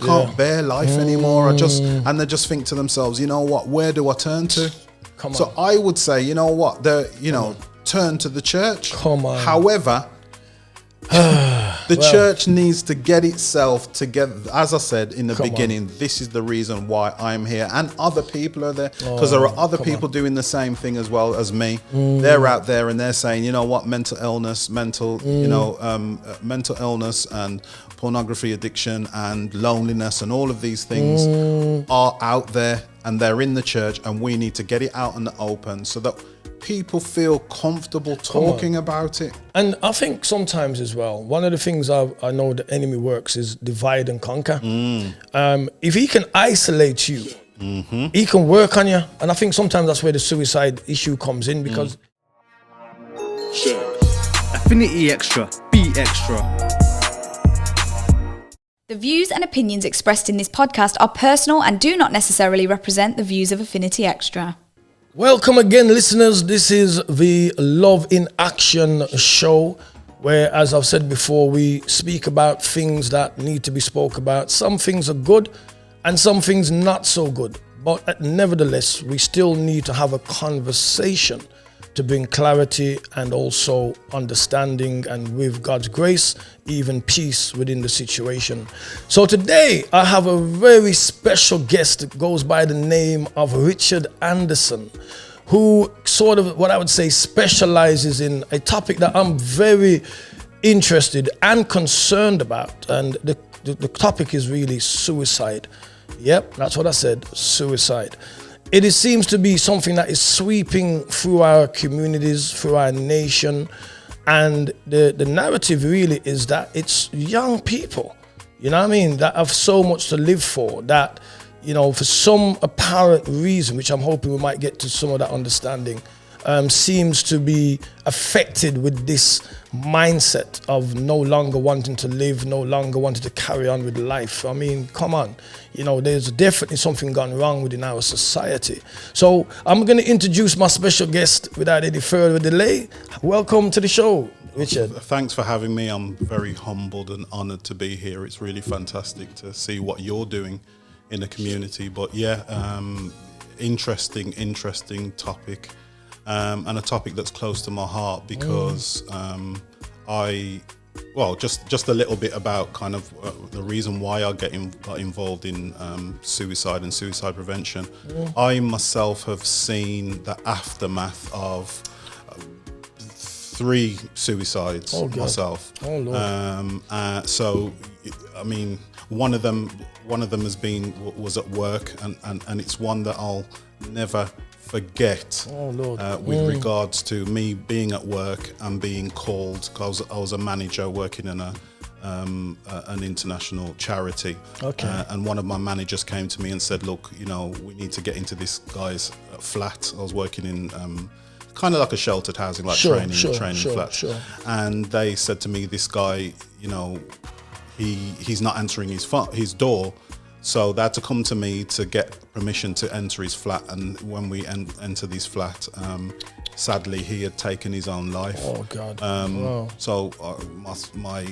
can't bear life anymore. And they just think to themselves, you know what, where do I turn to? So I would say, you know what, turn to the church. However, the church needs to get itself together. As I said in the beginning, this is the reason why I'm here, and other people are there, because there are other people doing the same thing as well as me. They're out there and they're saying, you know what, mental illness and pornography addiction and loneliness and all of these things are out there, and they're in the church, and we need to get it out in the open so that people feel comfortable talking about it. And I think sometimes as well, one of the things I know the enemy works is divide and conquer. If he can isolate you, he can work on you. And I think sometimes that's where the suicide issue comes in, because Affinity Extra, be extra. The views and opinions expressed in this podcast are personal and do not necessarily represent the views of Affinity Extra. Welcome again, listeners. This is the Love in Action show, where, as I've said before, we speak about things that need to be spoke about. Some things are good and some things not so good. But nevertheless, we still need to have a conversation to bring clarity and also understanding, and with God's grace, even peace within the situation. So today I have a very special guest that goes by the name of Richard Anderson, who sort of, what I would say, specializes in a topic that I'm very interested and concerned about. And the topic is really suicide. Yep, that's what I said, suicide. It seems to be something that is sweeping through our communities, through our nation. And the narrative really is that it's young people, you know what I mean, that have so much to live for, that, you know, for some apparent reason, which I'm hoping we might get to some of that understanding, seems to be affected with this mindset of no longer wanting to live, no longer wanting to carry on with life. I mean, come on, you know, there's definitely something gone wrong within our society. So I'm going to introduce my special guest without any further delay. Welcome to the show, Richard. Thanks for having me. I'm very humbled and honored to be here. It's really fantastic to see what you're doing in the community. But yeah, interesting topic. And a topic that's close to my heart, because just a little bit about kind of the reason why I got involved in suicide and suicide prevention. I myself have seen the aftermath of 3 suicides myself. Oh Lord. So, I mean, one of them was at work, and it's one that I'll never forget. With regards to me being at work and being called, because I was a manager working in an international charity. And one of my managers came to me and said, look, you know, we need to get into this guy's flat. I was working in kind of like a sheltered housing, like training flat. And they said to me, this guy, you know, he's not answering his door. So they had to come to me to get permission to enter his flat. And when we entered his flat, sadly, he had taken his own life. Oh, God. So my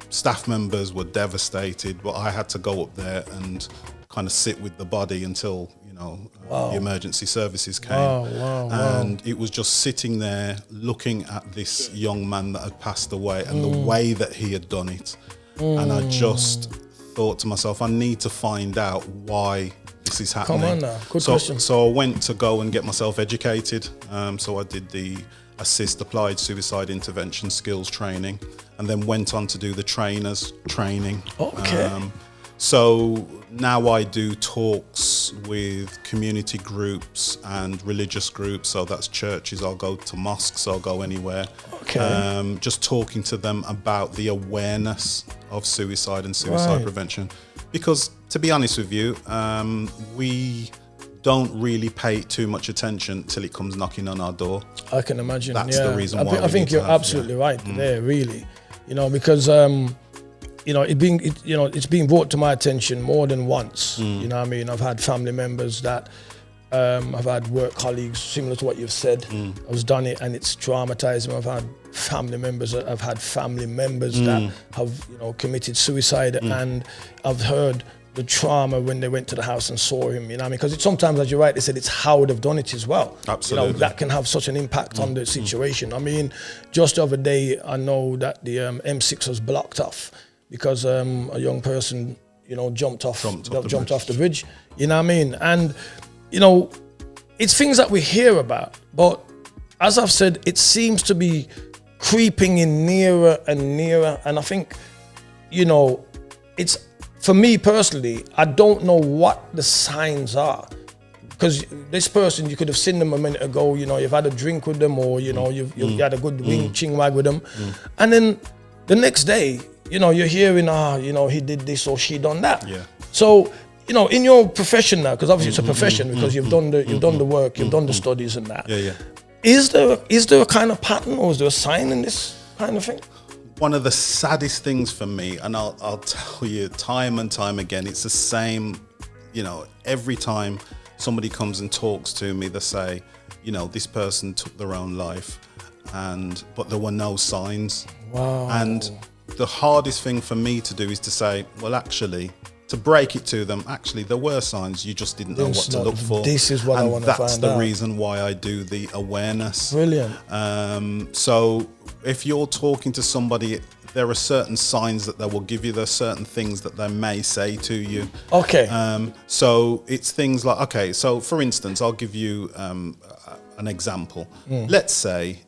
staff members were devastated, but I had to go up there and kind of sit with the body until, you know, the emergency services came. And it was just sitting there looking at this young man that had passed away and the way that he had done it. And I just thought to myself, I need to find out why this is happening. Come on now, good question. So I went to go and get myself educated. So I did the Applied Suicide Intervention Skills training, and then went on to do the trainers training. So now I do talks with community groups and religious groups. So that's churches. I'll go to mosques. I'll go anywhere. Just talking to them about the awareness of suicide and suicide prevention. Because to be honest with you, we don't really pay too much attention till it comes knocking on our door. I can imagine. That's the reason why. I think you're absolutely right there, really. You know, because you know, it's been brought to my attention more than once. You know what I mean? I've had family members that I've had work colleagues similar to what you've said. I've done it and it's traumatizing. I've had family members that have, you know, committed suicide, and I've heard the trauma when they went to the house and saw him, you know what I mean? Because sometimes, as you rightly said, it's how they've done it as well. Absolutely. You know, that can have such an impact on the situation. I mean, just the other day, I know that the M6 was blocked off because a young person, you know, jumped off the bridge. You know what I mean? And, you know, it's things that we hear about, but as I've said, it seems to be creeping in nearer and nearer. And I think, you know, it's, for me personally, I don't know what the signs are. Because this person, you could have seen them a minute ago, you know, you've had a drink with them, or, you know, you've had a good ching wag with them. And then the next day, you know, you're hearing, you know, he did this or she done that. Yeah. So, you know, in your profession now, because obviously it's a profession, because you've done the work, you've done the studies and that. Yeah. Is there a kind of pattern, or is there a sign in this kind of thing? One of the saddest things for me, and I'll tell you time and time again, it's the same, you know, every time somebody comes and talks to me, they say, you know, this person took their own life, but there were no signs. Wow. And the hardest thing for me to do is to say, well, actually, to break it to them, actually, there were signs, you just didn't know what to look for. This is what I want to find out. And that's the reason why I do the awareness. Brilliant. So if you're talking to somebody, there are certain signs that they will give you. There are certain things that they may say to you. Okay. So it's things like, okay, so for instance, I'll give you an example. Let's say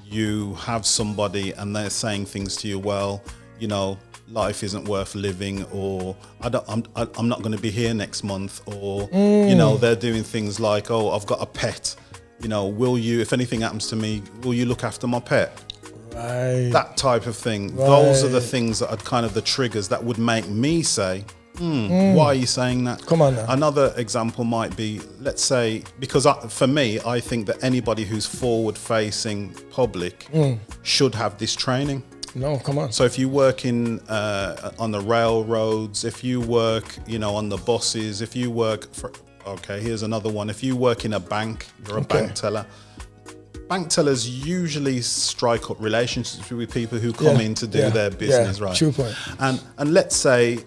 you have somebody and they're saying things to you, well, you know, life isn't worth living, or I'm not going to be here next month, or, you know, they're doing things like, oh, I've got a pet. You know, will you, if anything happens to me, will you look after my pet? Right. That type of thing. Right. Those are the things that are kind of the triggers that would make me say, why are you saying that? Come on now. Another example might be, let's say, because for me, I think that anybody who's forward-facing public should have this training. No, come on. So if you work on the railroads, if you work, you know, on the buses, if you work for, okay, here's another one. If you work in a bank, you're a bank teller. Bank tellers usually strike up relationships with people who come in to do their business, right? True point. And let's say,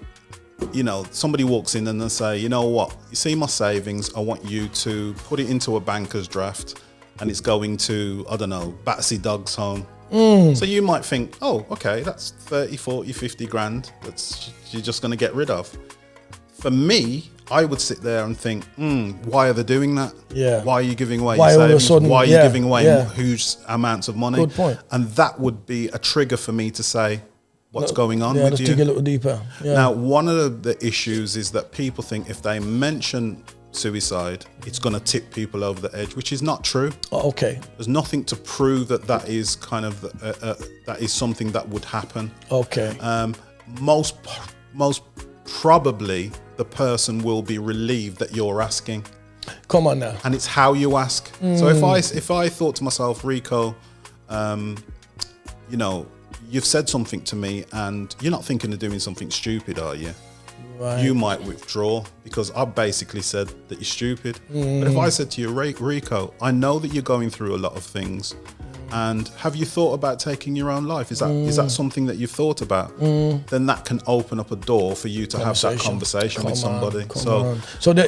you know, somebody walks in and they say, you know what, you see my savings, I want you to put it into a banker's draft, and it's going to, I don't know, Batsy Dog's home. So you might think, oh, okay, that's 30, 40, 50 grand that's you're just going to get rid of. For me, I would sit there and think, why are they doing that? Yeah. Why are you giving away Why your all of a savings? sudden, Why are you giving away huge amounts of money? Good point. And that would be a trigger for me to say, what's going on with let's you? dig a little deeper. Yeah. Now, one of the issues is that people think if they mention suicide, it's going to tip people over the edge, which is not true. Oh, okay. There's nothing to prove that is kind of that is something that would happen. Okay. Most probably the person will be relieved that you're asking. Come on now. And it's how you ask. So if I thought to myself, Rico, you know, you've said something to me and you're not thinking of doing something stupid, are you? Right. You might withdraw because I basically said that you're stupid. But if I said to you, Rico, I know that you're going through a lot of things, and have you thought about taking your own life? Is that something that you've thought about? Then that can open up a door for you to have that conversation with somebody. So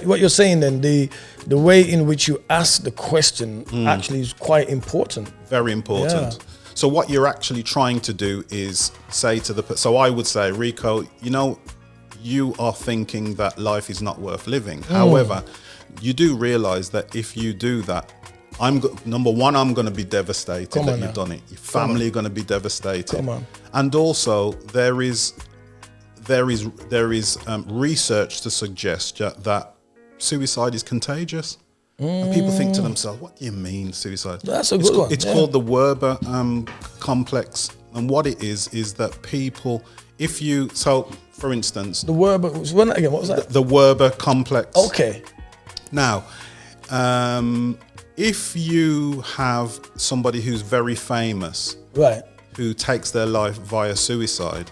what you're saying then, the way in which you ask the question actually is quite important. Very important. Yeah. So what you're actually trying to do is say to so I would say, Rico, you know, you are thinking that life is not worth living. However, you do realize that if you do that, number one, I'm going to be devastated that you've done it. Your family are going to be devastated. Come on. And also, there is research to suggest that suicide is contagious. And people think to themselves, what do you mean suicide? That's a good one. It's called the Werber complex. And what it is that people, for instance, The Werber, run that again, what was that? The Werber complex. Okay. Now, if you have somebody who's very famous, Right. who takes their life via suicide,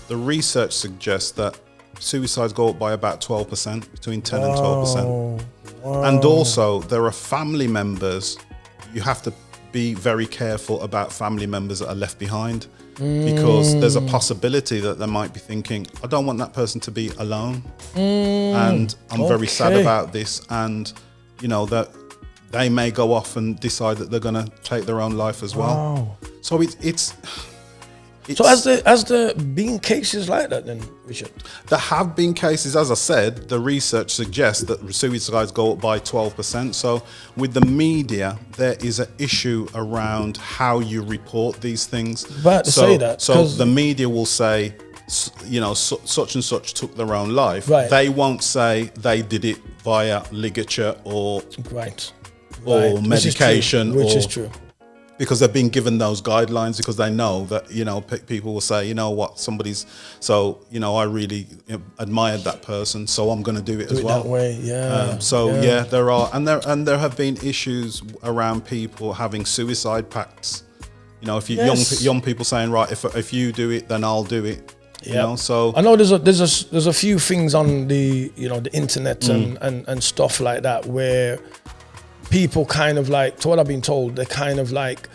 the research suggests that suicides go up by about 12%, between 10 and 12%. And also, there are family members. You have to be very careful about family members that are left behind, because there's a possibility that they might be thinking, I don't want that person to be alone, and I'm very sad about this, and you know that they may go off and decide that they're going to take their own life as well. So it's so has there been cases like that then, Richard? There have been cases, as I said. The research suggests that suicides go up by 12%. So with the media, there is an issue around how you report these things. About to say that. So the media will say, you know, such and such took their own life. Right. They won't say they did it via ligature or medication, which is true. Because they've been given those guidelines, because they know that, you know, people will say, you know what, you know, I really admired that person, so I'm going to do it as well. That way, there are, and there have been issues around people having suicide pacts. You know, if you young people saying, right, if you do it, then I'll do it. You know, so I know there's a few things on the, you know, the internet and stuff like that where people kind of like, to what I've been told, they kind of like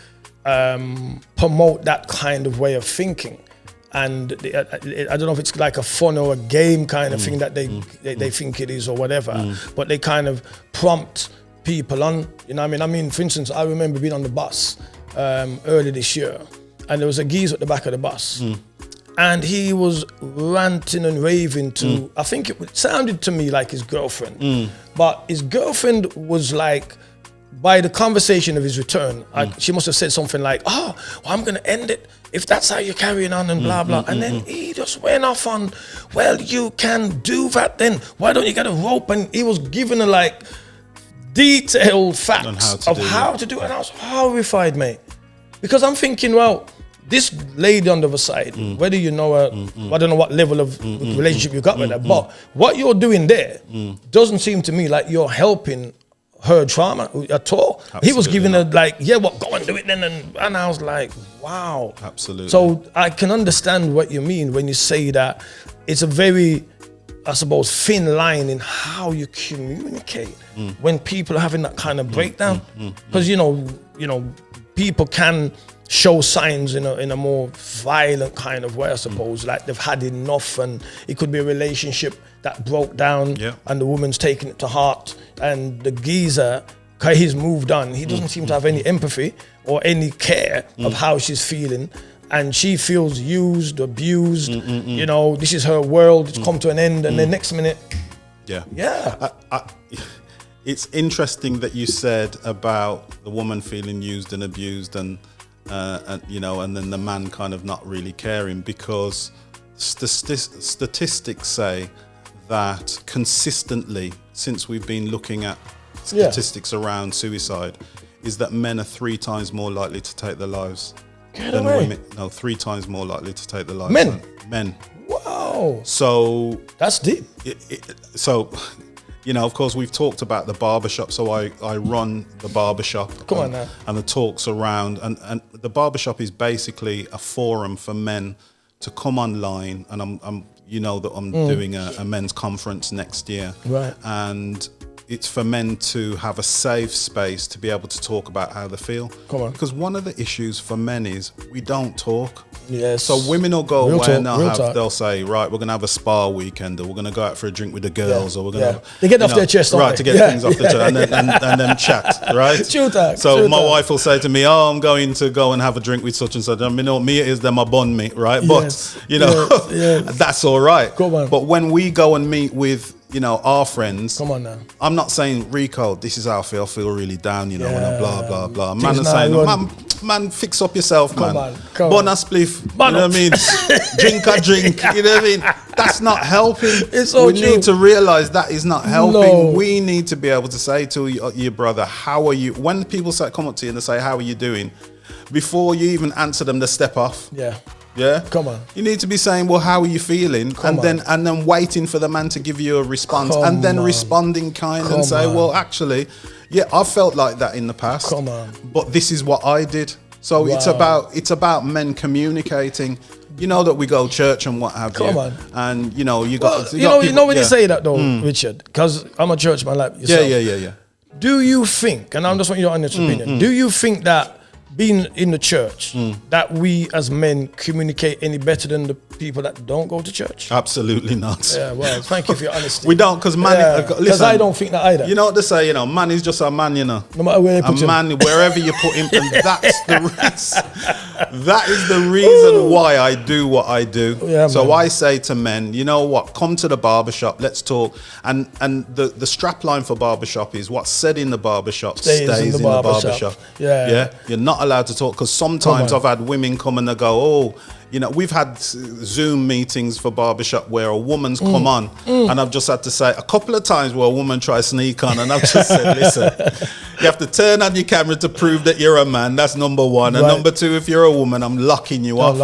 promote that kind of way of thinking, and I don't know if it's like a fun or a game kind of thing that they think it is or whatever, but they kind of prompt people on, you know what I mean? For instance, I remember being on the bus early this year, and there was a geezer at the back of the bus, and he was ranting and raving to, I think it sounded to me like his girlfriend, but his girlfriend was like, by the conversation of his return, she must have said something like, oh, well, I'm going to end it if that's how you're carrying on and blah, blah. And then he just went off on, well, you can do that then. Why don't you get a rope? And he was giving her like detailed facts of how to do it. And I was horrified, mate. Because I'm thinking, well, this lady on the other side, whether you know her, I don't know what level of relationship you got with her, but what you're doing there doesn't seem to me like you're helping her trauma at all. Absolutely. He was giving her like, yeah, well, go and do it then. And I was like, wow. Absolutely. So I can understand what you mean when you say that it's a very, I suppose, thin line in how you communicate when people are having that kind of breakdown. Because, you know, people can show signs in a more violent kind of way, I suppose, like they've had enough, and it could be a relationship that broke down and the woman's taking it to heart, and the geezer, he's moved on, he doesn't seem to have any empathy or any care of how she's feeling, and she feels used, abused, you know, this is her world, it's come to an end, and the next minute, it's interesting that you said about the woman feeling used and abused, and you know, and then the man kind of not really caring, because statistics say that consistently, since we've been looking at statistics around suicide, is that men are 3 times more likely to take their lives than women. No, 3 times more likely to take their lives than men. Wow. So that's deep. So, you know, of course, we've talked about the barbershop. So I run the barbershop. Come on now. And the talks around, and the barbershop is basically a forum for men to come online. And I'm you know that I'm doing a men's conference next year. Right. And it's for men to have a safe space to be able to talk about how they feel. Come on. Because one of the issues for men is we don't talk. Yes. So women will go away and they'll say, right, we're going to have a spa weekend, or we're going to go out for a drink with the girls, or we're going to... They get off their chest, right, to get things off their chest, and then chat, right? So my wife will say to me, oh, I'm going to go and have a drink with such and such. I mean, no, me is them a bun me, right? But, you know, that's all right. Come on. But when we go and meet with, you know, our friends. Come on now. I'm not saying, Rico, this is how I feel really down, you know, and blah, blah, blah. Man is saying, man, fix up yourself, man. Bun a spliff, you know what I mean? Drink a drink, you know what I mean? That's not helping. We need to realize that is not helping. No. We need to be able to say to your brother, how are you? When people come up to you and they say, how are you doing? Before you even answer them, they step off. Yeah. Come on. You need to be saying, well, how are you feeling? And then waiting for the man to give you a response, and then responding and say, well, actually, yeah, I've felt like that in the past. Come on. But this is what I did. So it's about men communicating. you know that we go church and what have you. Come on. And you know, you got people, when you say that though, Richard, because I'm a churchman like yourself. Yeah. Do you think, and I'm just wanting your honest opinion, do you think that being in the church, that we as men communicate any better than the people that don't go to church? Absolutely not. Yeah, well, thank you for your honesty. We don't, because man, because I don't think that either. You know what they say, you know, man is just a man, you know. No matter where you put him. Man, wherever you put him, and that's the reason. That is the reason why I do what I do. Yeah, so man. I say to men, you know what, come to the barbershop, let's talk. And the strap line for barbershop is what's said in the barbershop stays in the barbershop. Yeah. You're not allowed to talk, because sometimes I've had women come and they go, oh, you know, we've had Zoom meetings for barbershop where a woman's come on, and I've just had to say a couple of times where a woman tries to sneak on, and I've just said, listen, you have to turn on your camera to prove that you're a man. That's number one. And number two, if you're a woman, I'm locking you off.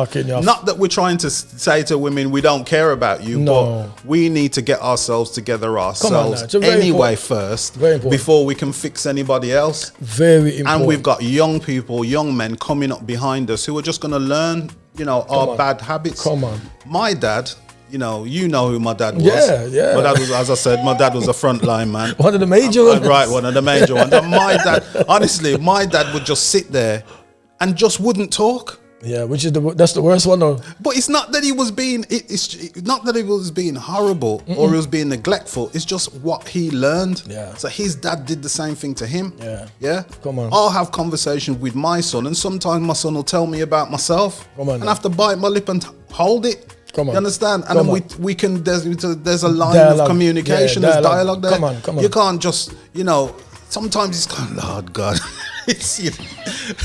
Not that we're trying to say to women, we don't care about you, but we need to get ourselves together ourselves anyway first, before we can fix anybody else. Very important. And we've got young people, young men coming up behind us who are just going to learn, you know, our bad habits. Come on. My dad, you know who my dad was. Yeah. My dad was, as I said, my dad was a frontline man. One of the major ones. Right, one of the major ones. And my dad, honestly, my dad would just sit there and just wouldn't talk. Yeah, that's the worst one though. But it's not that he was being, it's not that he was being horrible or he was being neglectful. It's just what he learned. Yeah. So his dad did the same thing to him. Yeah. Come on. I'll have conversations with my son, and sometimes my son will tell me about myself. Come on. And I have to bite my lip and hold it. Come on. You understand? And then we can, there's a line of communication, there's dialogue there. Come on. You can't just, you know, sometimes it's kind of, Lord God. It's, you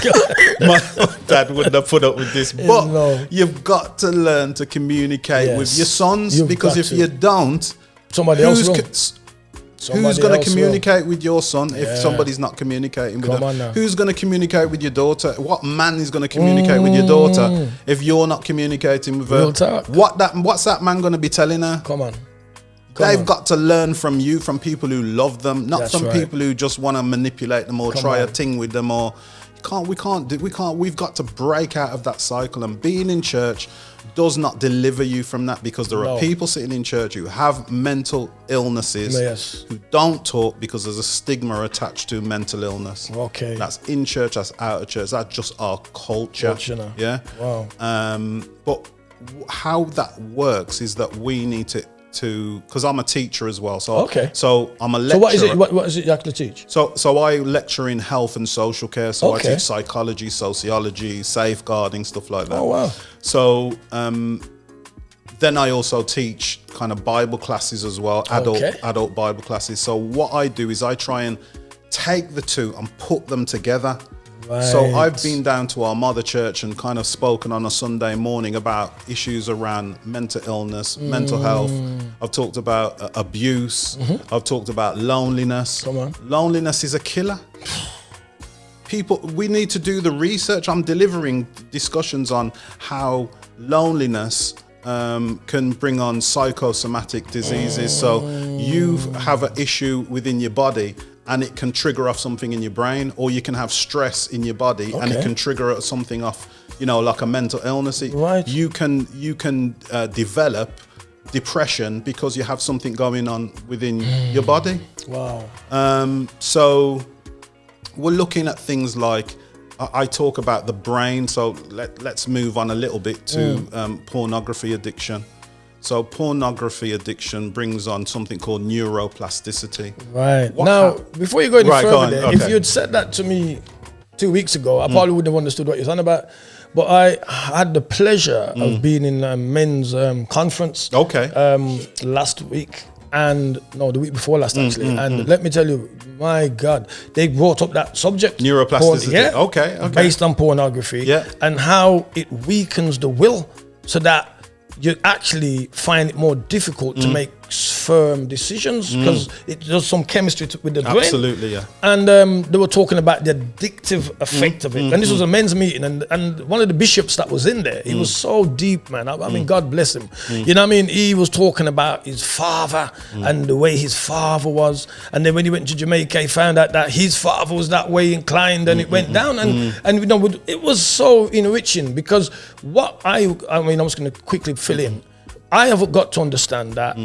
know, my dad wouldn't have put up with this, but you've got to learn to communicate with your sons, because if you don't, somebody else will. Who's going to communicate with your son if somebody's not communicating with them? Who's going to communicate with your daughter? What man is going to communicate with your daughter if you're not communicating with her? Real talk. What's that man going to be telling her? Come on. They've got to learn from you, from people who love them, not from people who just want to manipulate them or try a thing with them. Or we've got to break out of that cycle. And being in church does not deliver you from that, because there are people sitting in church who have mental illnesses who don't talk because there's a stigma attached to mental illness. Okay. That's in church, that's out of church. That's just our culture. Yeah. Wow. But how that works is that we need to because I'm a teacher as well. So I'm a lecturer. So what is it you actually teach? So I lecture in health and social care. So I teach psychology, sociology, safeguarding, stuff like that. Oh wow. So then I also teach kind of Bible classes as well, adult Bible classes. So what I do is I try and take the two and put them together. Right. So I've been down to our mother church and kind of spoken on a Sunday morning about issues around mental illness, mental health. I've talked about abuse. I've talked about loneliness. Come on. Loneliness is a killer. We need to do the research. I'm delivering discussions on how loneliness can bring on psychosomatic diseases. So you have an issue within your body, and it can trigger off something in your brain, or you can have stress in your body and it can trigger something off, you know, like a mental illness. You can develop depression because you have something going on within your body. Wow. So we're looking at things like, I talk about the brain. So let's move on a little bit to pornography addiction. So pornography addiction brings on something called neuroplasticity. Right. Now, before you go any further, if you had said that to me 2 weeks ago, I probably wouldn't have understood what you're talking about. But I had the pleasure of being in a men's conference last week. The week before last actually. And let me tell you, my God, they brought up that subject. Neuroplasticity. Based on pornography. And how it weakens the will so that you actually find it more difficult to make firm decisions because it does some chemistry with the brain. Absolutely, yeah. And they were talking about the addictive effect of it. And this was a men's meeting, and one of the bishops that was in there, he was so deep, man. I mean, God bless him. You know what I mean? He was talking about his father and the way his father was. And then when he went to Jamaica, he found out that his father was that way inclined, and it went down. And you know, it was so enriching because what I mean, I'm just going to quickly fill in. I have got to understand that,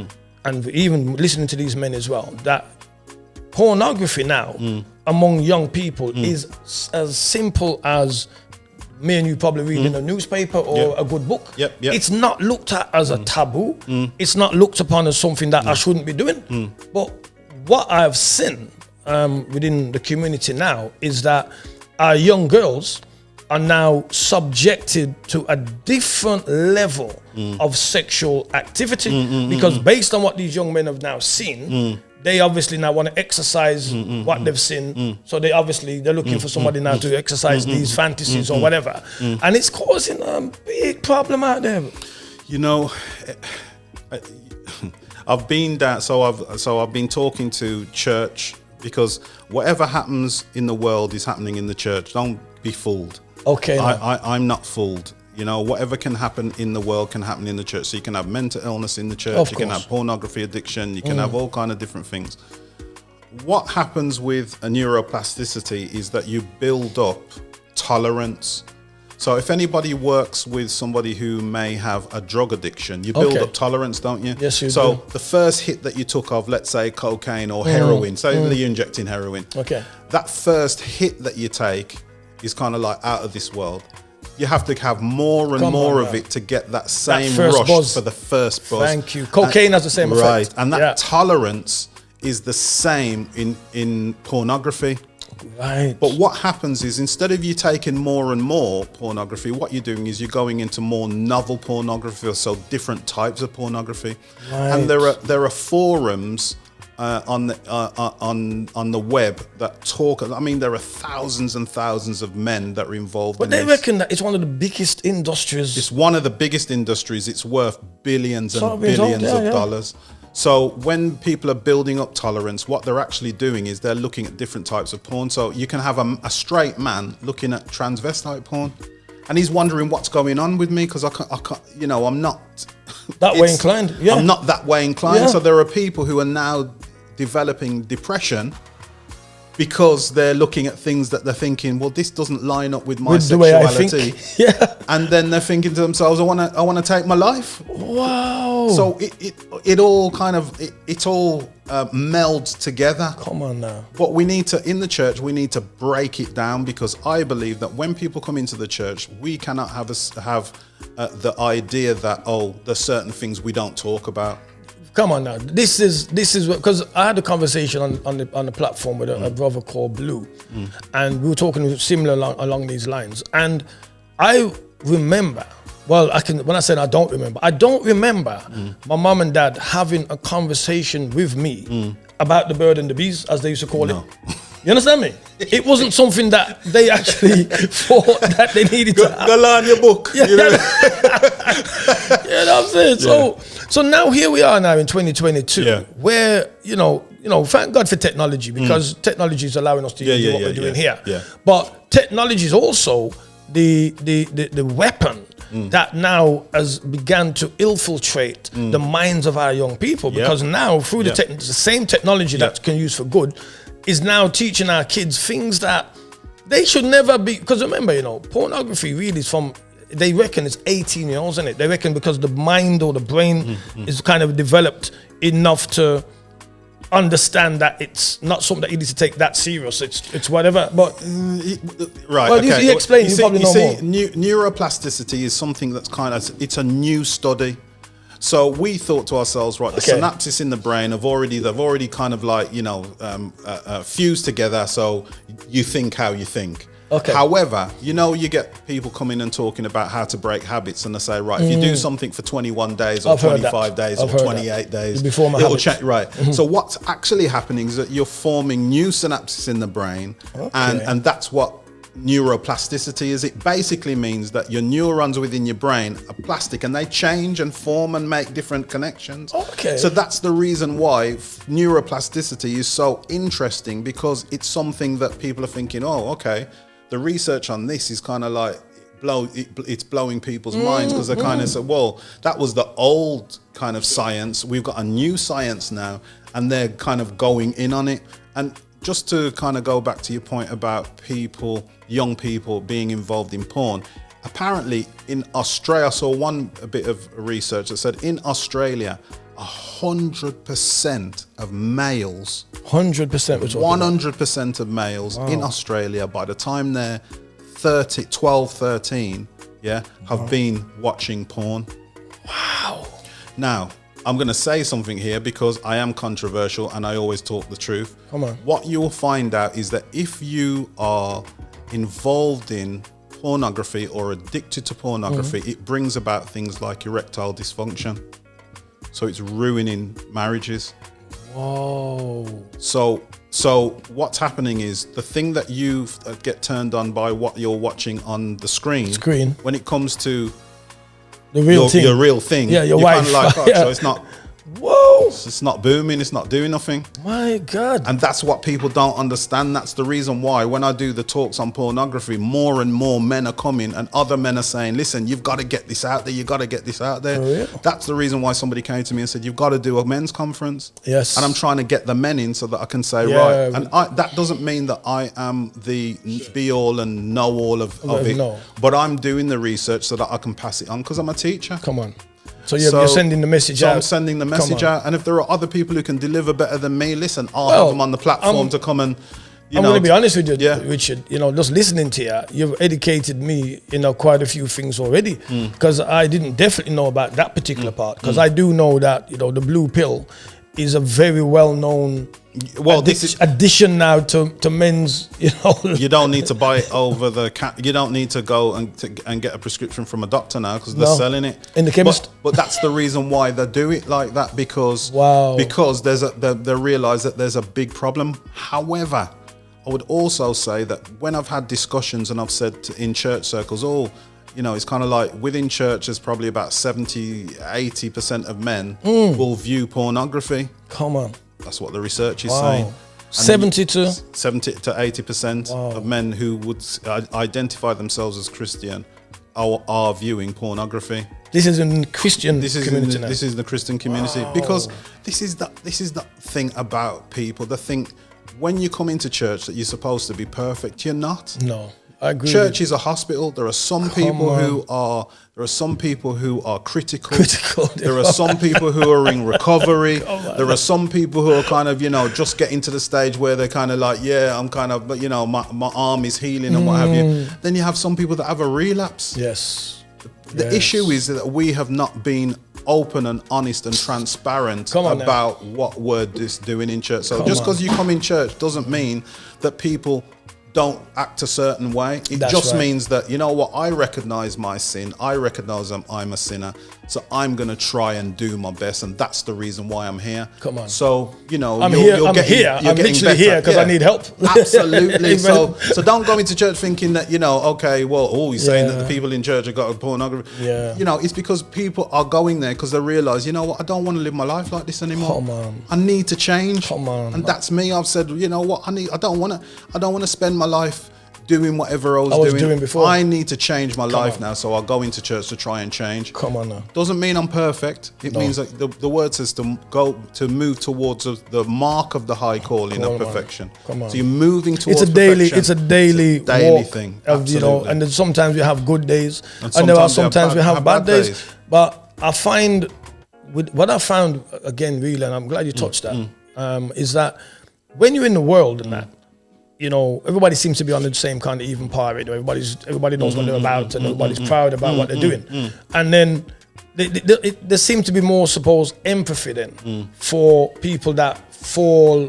and even listening to these men as well, that pornography now among young people is as simple as me and you probably reading a newspaper or a good book. It's not looked at as a taboo. It's not looked upon as something that I shouldn't be doing. But what I've seen within the community now is that our young girls are now subjected to a different level of sexual activity because based on what these young men have now seen, they obviously now want to exercise what they've seen. So they're looking for somebody now to exercise these fantasies or whatever. And it's causing a big problem out there. You know, I've been down, so I've been talking to church because whatever happens in the world is happening in the church. Don't be fooled. Okay. I'm not fooled. You know, whatever can happen in the world can happen in the church. So you can have mental illness in the church, you can have pornography addiction, you can have all kind of different things. What happens with a neuroplasticity is that you build up tolerance. So if anybody works with somebody who may have a drug addiction, you build up tolerance, don't you? Yes, you do. So the first hit that you took of, let's say cocaine or heroin, say you're injecting heroin. Okay. That first hit that you take is kind of like out of this world. You have to have more and more of it to get that same rush buzz. For the first buzz. Thank you. Cocaine has the same effect. Right, and that tolerance is the same in pornography. Right. But what happens is instead of you taking more and more pornography, what you're doing is you're going into more novel pornography, so different types of pornography. Right. And there are forums on the web that talk. I mean, there are thousands and thousands of men that are involved. But they reckon that it's one of the biggest industries. It's one of the biggest industries. It's worth billions and billions of dollars. So when people are building up tolerance, what they're actually doing is they're looking at different types of porn. So you can have a straight man looking at transvestite porn, and he's wondering what's going on with me because I can't, you know, I'm not that way inclined. Yeah. I'm not that way inclined. Yeah. So there are people who are now developing depression because they're looking at things that they're thinking, well, this doesn't line up with my sexuality. The way I think. Yeah. And then they're thinking to themselves, I want to take my life. Wow. So it all kind of it all melds together. Come on now. But we need to, in the church, we need to break it down because I believe that when people come into the church, we cannot have the idea that, oh, there's certain things we don't talk about. Come on now. This is because I had a conversation on the platform with a brother called Blue, and we were talking similar along these lines. And I remember, well, when I said I don't remember my mom and dad having a conversation with me about the bird and the bees, as they used to call it. You understand me? It wasn't something that they actually thought that they needed to have. Go learn your book. Yeah. You know what I'm saying? Yeah. So now here we are now in 2022, where, you know, thank God for technology because technology is allowing us to do what we're doing here. Yeah. But technology is also the weapon that now has begun to infiltrate the minds of our young people because now through the same technology that can use for good is now teaching our kids things that they should never be. Because remember, you know, pornography really is from, they reckon it's 18 years old, isn't it? They reckon because the mind or the brain is kind of developed enough to understand that it's not something that you need to take that serious. It's whatever. But right, well, he explained. You probably know more. Neuroplasticity is something that's kind of, it's a new study. So we thought to ourselves, right, the synapses in the brain they've already kind of like, you know, fused together. So you think how you think. Okay. However, you know, you get people coming and talking about how to break habits, and they say, right, if you do something for 21 days or 25 days or 28 days, it'll change. Right. So what's actually happening is that you're forming new synapses in the brain, and that's what neuroplasticity is. It basically means that your neurons within your brain are plastic and they change and form and make different connections. Okay. So that's the reason why neuroplasticity is so interesting, because it's something that people are thinking, oh, okay, the research on this is kind of like it's blowing people's minds, because they kind of say, well, that was the old kind of science. We've got a new science now, and they're kind of going in on it. And just to kind of go back to your point about people, young people being involved in porn, apparently in Australia, I saw a bit of research that said in Australia, 100% of males, 100% of males in Australia, by the time they're 12, 13, have been watching porn. Wow. Now, I'm going to say something here because I am controversial and I always talk the truth. Come on. What you'll find out is that if you are involved in pornography or addicted to pornography, it brings about things like erectile dysfunction. So it's ruining marriages. Whoa. So what's happening is the thing that you get turned on by what you're watching on the screen. When it comes to the real thing. Your real thing. Yeah, your you're wife. Kind of like, so it's not. Whoa. It's not booming. It's not doing nothing. My God. And that's what people don't understand. That's the reason why when I do the talks on pornography, more and more men are coming and other men are saying, listen, you've got to get this out there. You've got to get this out there. Oh, yeah. That's the reason why somebody came to me and said, you've got to do a men's conference. Yes. And I'm trying to get the men in so that I can say, right. And that doesn't mean that I am the be all and know all of it. No. But I'm doing the research so that I can pass it on because I'm a teacher. Come on. So you're sending the message out. I'm sending the message out. And if there are other people who can deliver better than me, listen, I'll have them on the platform to come and, I'm going to be honest with you, Richard. Just listening to you, you've educated me, quite a few things already. Because I didn't definitely know about that particular part. Because I do know that, the blue pill is a very well-known addition now to men's, You don't need to buy it over you don't need to go and get a prescription from a doctor now because they're selling it in the chemist. But that's the reason why they do it like that, because they realize that there's a big problem. However, I would also say that when I've had discussions and I've said in church circles, it's kind of like within churches, probably about 70-80% of men will view pornography. Come on. That's what the research is saying. 70 to 80% of men who would identify themselves as Christian are viewing pornography. This is in Christian community. This is the Christian community, because this is the thing about people. They think when you come into church that you're supposed to be perfect. You're not. No. I agree. Church is a hospital. There are some people who are critical. There are some people who are in recovery. There are some people who are kind of, just getting to the stage where they're kind of like, I'm kind of, but my arm is healing and what have you. Then you have some people that have a relapse. Yes. The issue is that we have not been open and honest and transparent about what we're doing in church. So just because you come in church doesn't mean that people don't act a certain way. It just means that, I recognize my sin. I recognize I'm a sinner. So I'm going to try and do my best. And that's the reason why I'm here. Come on. So, I'm here. I'm literally here because I need help. Absolutely. So don't go into church thinking that, he's saying that the people in church have got pornography. Yeah. It's because people are going there because they realize, I don't want to live my life like this anymore. Come on. I need to change. Come on. And that's me. I've said, I don't want to spend my life doing whatever I was doing before. I need to change my life now, so I'll go into church to try and change. Come on now. Doesn't mean I'm perfect. It means that the word says to move towards the mark of the high calling of perfection. Come on. So you're moving towards perfection. It's a daily walk thing. Absolutely. And then sometimes we have good days, and there are sometimes we have bad days. But I find what I found again, really, and I'm glad you touched that, is that when you're in the world and that, everybody seems to be on the same kind of even par. Everybody knows what they're about, and everybody's proud about what they're doing. And then there seems to be more supposed empathy then for people that fall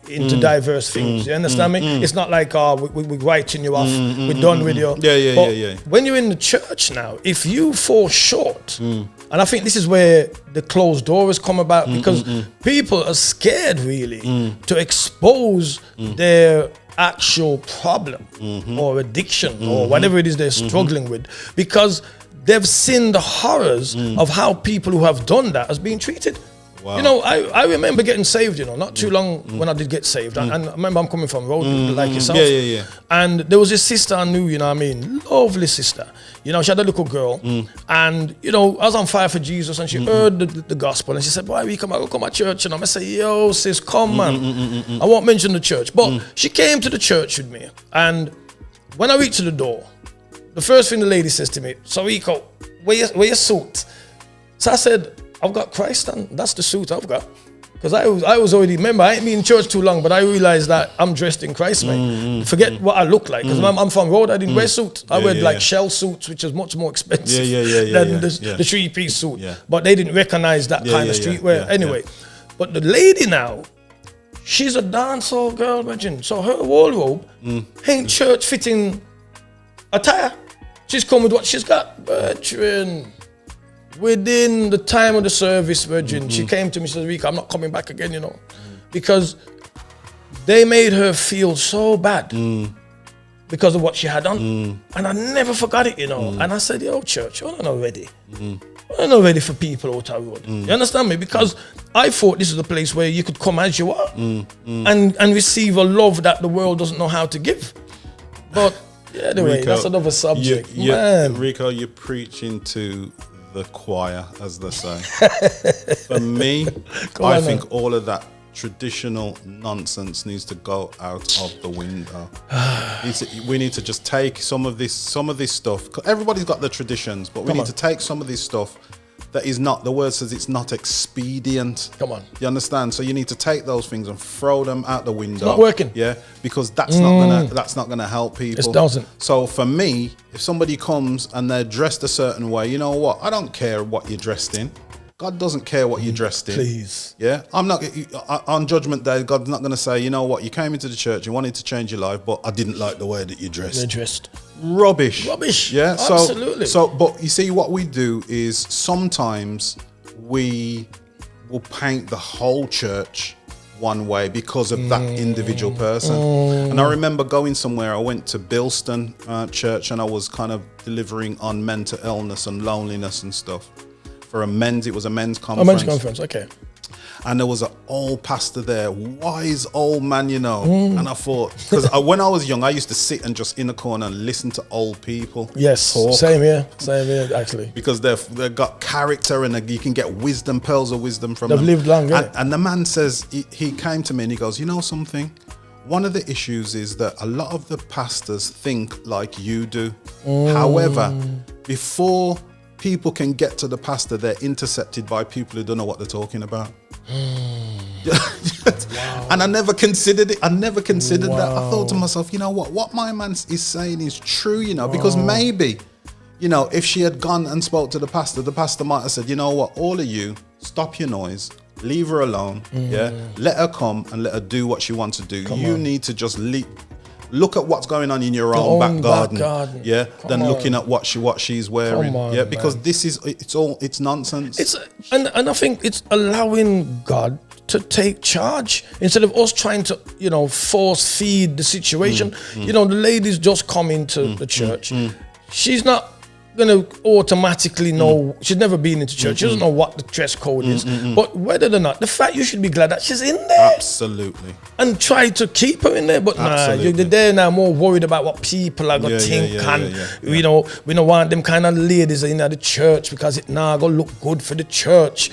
into diverse things. You understand me? It's not like we're writing you off, we're done with you. Yeah. When you're in the church now, if you fall short, and I think this is where the closed door has come about, because people are scared really to expose their actual problem or addiction or whatever it is they're struggling with, because they've seen the horrors of how people who have done that has been treated. Wow. You know, I remember getting saved, you know, not too long when I did get saved. And I remember I'm coming from road like yourself. Yeah. And there was this sister I knew, you know what I mean? Lovely sister. You know, she had a little girl. And, you know, I was on fire for Jesus and she heard the gospel and she said, boy, we come to church. And I said, yo, sis, come, man. I won't mention the church. But she came to the church with me. And when I reached the door, the first thing the lady says to me, so Rico, where your suit? So I said, I've got Christ and that's the suit I've got. Because I was already, remember, I ain't been in church too long, but I realized that I'm dressed in Christ, man. Forget what I look like. Because I'm from road, I didn't wear suits. I wear like shell suits, which is much more expensive than the three-piece suit. Yeah. But they didn't recognize that kind of streetwear. Anyway, but the lady now, she's a dancehall girl, imagine. So her wardrobe ain't church fitting attire. She's come with what she's got. Bertrand. Within the time of the service, Virgin, she came to me, she said, Rico, I'm not coming back again, you know. Because they made her feel so bad because of what she had done. And I never forgot it, you know. And I said, yo, church, I'm not ready. I'm not ready for people out of road. You understand me? Because I thought this is a place where you could come as you are and receive a love that the world doesn't know how to give. But anyway, Rico, that's another subject. Man. Rico, you're preaching to the choir, as they say. For me, I think all of that traditional nonsense needs to go out of the window. We need to just take some of this stuff. Everybody's got their traditions, but we need to take some of this stuff that is not, the word says it's not expedient. Come on. You understand? So you need to take those things and throw them out the window. It's not working. Yeah, because that's not gonna help people. It doesn't. So for me, if somebody comes and they're dressed a certain way, you know what? I don't care what you're dressed in. God doesn't care what you're dressed in. Please. Yeah? I'm not, on Judgment Day, God's not going to say, you know what, you came into the church, you wanted to change your life, but I didn't like the way that you're dressed. They're dressed. Rubbish. Yeah? Absolutely. So, but you see, what we do is sometimes we will paint the whole church one way because of that individual person. And I remember going somewhere, I went to Bilston Church and I was kind of delivering on mental illness and loneliness and stuff. For it was a men's conference. A men's conference, okay. And there was an old pastor there, wise old man, you know. And I thought, because when I was young, I used to sit and just in the corner and listen to old people. Yes, talk. Same here, actually. Because they've got character and you can get wisdom, pearls of wisdom from them. They've lived long, yeah. And the man says, he came to me and he goes, you know something? One of the issues is that a lot of the pastors think like you do. However, before people can get to the pastor, they're intercepted by people who don't know what they're talking about. Wow. And I never considered it. That. I thought to myself, you know what my man is saying is true, you know, because maybe, you know, if she had gone and spoke to the pastor might have said, you know what, all of you, stop your noise, leave her alone, let her come and let her do what she wants to do. You need to just look at what's going on in your own back garden. Than looking at what she's wearing. Because this is it's nonsense. And I think it's allowing God to take charge instead of us trying to, you know, force feed the situation. You know, the lady's just come into the church. She's not gonna automatically know. She's never been into church. She doesn't know what the dress code is. But whether or not, the fact, you should be glad that she's in there. Absolutely. And try to keep her in there. But you're there now more worried about what people are gonna think. You know, we don't want them kind of ladies in the church because it gonna look good for the church.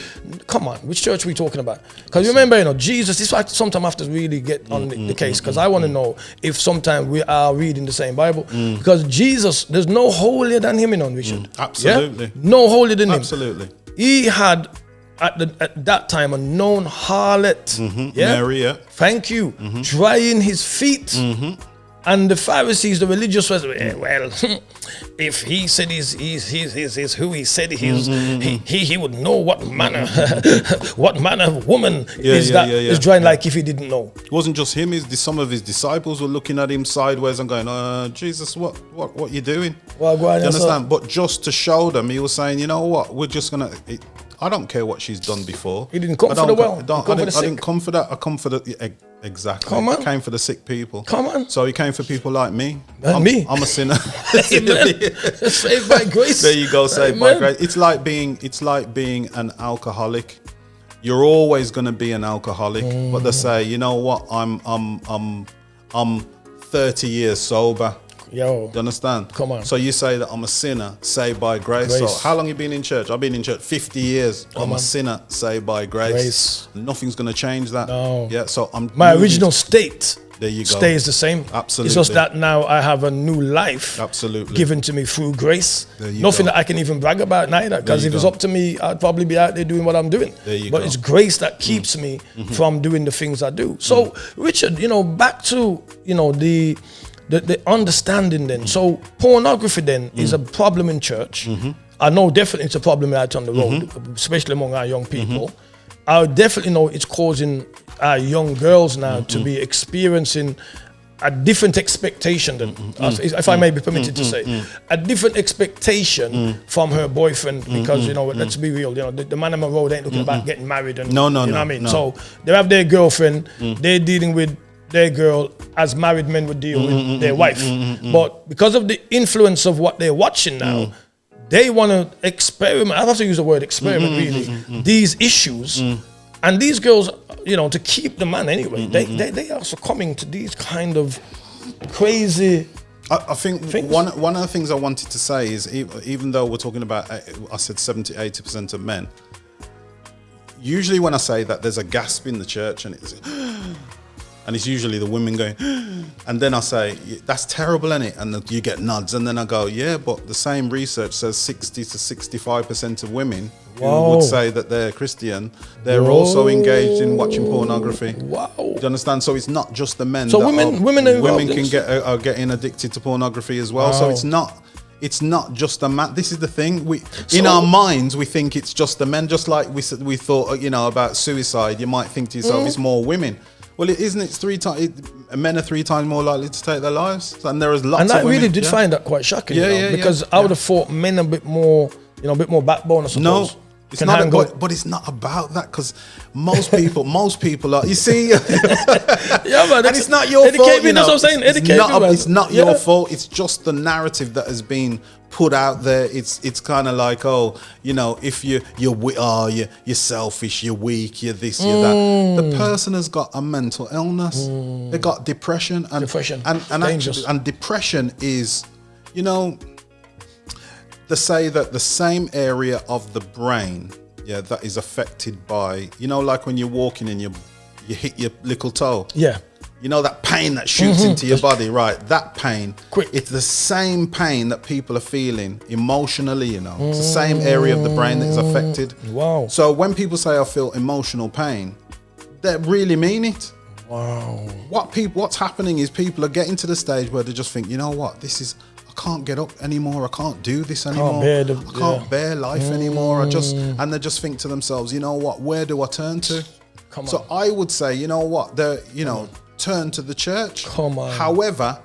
Come on, which church are we talking about? Because remember, you know, Jesus, this is why sometimes I have to really get on the case, because I want to know if sometimes we are reading the same Bible. Because Jesus, there's no holier than him, you know. Absolutely. No holier than him. Absolutely. He had at that time a known harlot. Mary, Thank you. Drying his feet. And the Pharisees, the religious ones, well, if he said he's who he said he is, he would know what manner of woman is drying like if he didn't know. It wasn't just him, some of his disciples were looking at him sideways and going, Jesus, what you doing? Well, you understand? But just to show them, he was saying, you know what, we're just gonna I don't care what she's done before. He didn't come for the well. I didn't come for that. I come for the Exactly. Come on. He came for the sick people. Come on. So he came for people like me. Me. I'm a sinner. Saved by grace. There you go, saved by Amen. grace. It's like being an alcoholic. You're always going to be an alcoholic, but they say, you know what? I'm 30 years sober. Yo. Do you understand? Come on. So you say that I'm a sinner, saved by grace. So how long you been in church? I've been in church 50 years. I'm a sinner, saved by grace. Nothing's going to change that. No. Yeah. So my original state. There you go. Stays the same. Absolutely. It's just that now I have a new life. Absolutely. Given to me through grace. There you Nothing go. that I can even brag about neither. Because if it's up to me, I'd probably be out there doing what I'm doing. There you but go. it's grace that keeps me from doing the things I do. So, Richard, back to the understanding then. So pornography then is a problem in church. I know definitely it's a problem out on the road, especially among our young people. I definitely know it's causing our young girls now to be experiencing a different expectation than, if I may be permitted to say, a different expectation from her boyfriend because, let's be real, the man on the road ain't looking about getting married and, No, you know what I mean? no. So they have their girlfriend, they're dealing with their girl as married men would deal with their wife. But because of the influence of what they're watching now, they want to experiment. I have to use the word experiment, really. These issues, and these girls, to keep the man anyway. They are succumbing to these kind of crazy. I think one of the things I wanted to say is even though we're talking about, I said 70-80% of men. Usually when I say that, there's a gasp in the church, and it's usually the women going, and then I say, that's terrible, isn't it? And you get nods. And then I go, yeah, but the same research says 60 to 65% of women who would say that they're Christian, they're also engaged in watching pornography. Wow. Do you understand? So it's not just the men. So that women can are getting addicted to pornography as well. So it's not just the man. This is the thing. In our minds, we think it's just the men. Just like we thought, about suicide, you might think to yourself, it's more women. Well, isn't it 3 times? Men are 3 times more likely to take their lives, and there is lots. And of I women, really did find that quite shocking. Because I would have thought men a bit more, a bit more backbone. I suppose. No, it's not. But it's not about that because most people are. You see, yeah, man, and it's not your fault. Educate me. That's what I'm saying. Educate me. It's not your fault. It's just the narrative that has been put out there. It's kind of like, if you're selfish, you're weak, you're this, you're that. The person has got a mental illness. They got depression, and depression is, they say that the same area of the brain, that is affected by, like when you're walking and you hit your little toe. Yeah. That pain that shoots into your body, right? That pain, it's the same pain that people are feeling emotionally, It's the same area of the brain that is affected. Wow. So when people say I feel emotional pain, they really mean it. Wow. What's happening is people are getting to the stage where they just think, you know what, I can't get up anymore. I can't do this anymore. I can't bear life anymore. And they just think to themselves, you know what, where do I turn to? So I would say, you know what, turn to the church. However,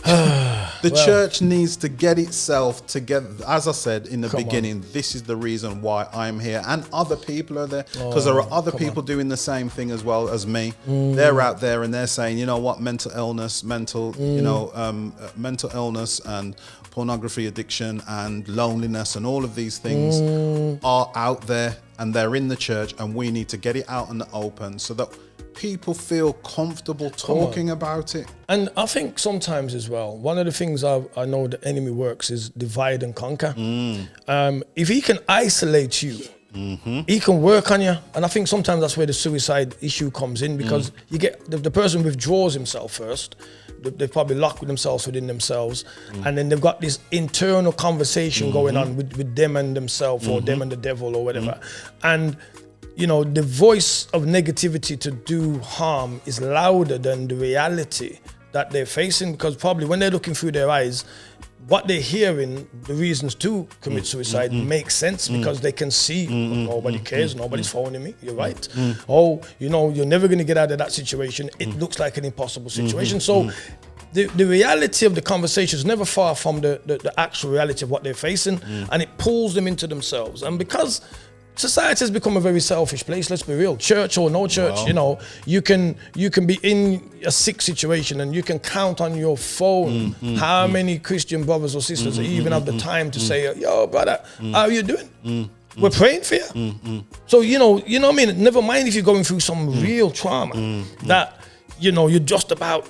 the church needs to get itself together. As I said in the beginning, this is the reason why I'm here, and other people are there because there are other people doing the same thing as well as me. They're out there and they're saying, you know what, mental illness and pornography addiction and loneliness and all of these things are out there, and they're in the church, and we need to get it out in the open so that people feel comfortable talking about it. And I think sometimes as well, one of the things I know the enemy works is divide and conquer. If he can isolate you, he can work on you. And I think sometimes that's where the suicide issue comes in, because you get the person withdraws himself first. They've probably locked themselves within themselves, and then they've got this internal conversation going on with them and themselves, or them and the devil, or whatever. And the voice of negativity to do harm is louder than the reality that they're facing, because probably when they're looking through their eyes, what they're hearing, the reasons to commit suicide makes sense, because they can see nobody cares, nobody's phoning me, you're right. You're never going to get out of that situation. It looks like an impossible situation. So the reality of the conversation is never far from the actual reality of what they're facing, and it pulls them into themselves. And because society has become a very selfish place. Let's be real. Church or no church, you know, you can be in a sick situation and you can count on your phone how many Christian brothers or sisters even have the time to say, yo, brother, how are you doing? We're praying for you. So, you know what I mean? Never mind if you're going through some real trauma that, you know, you're just about,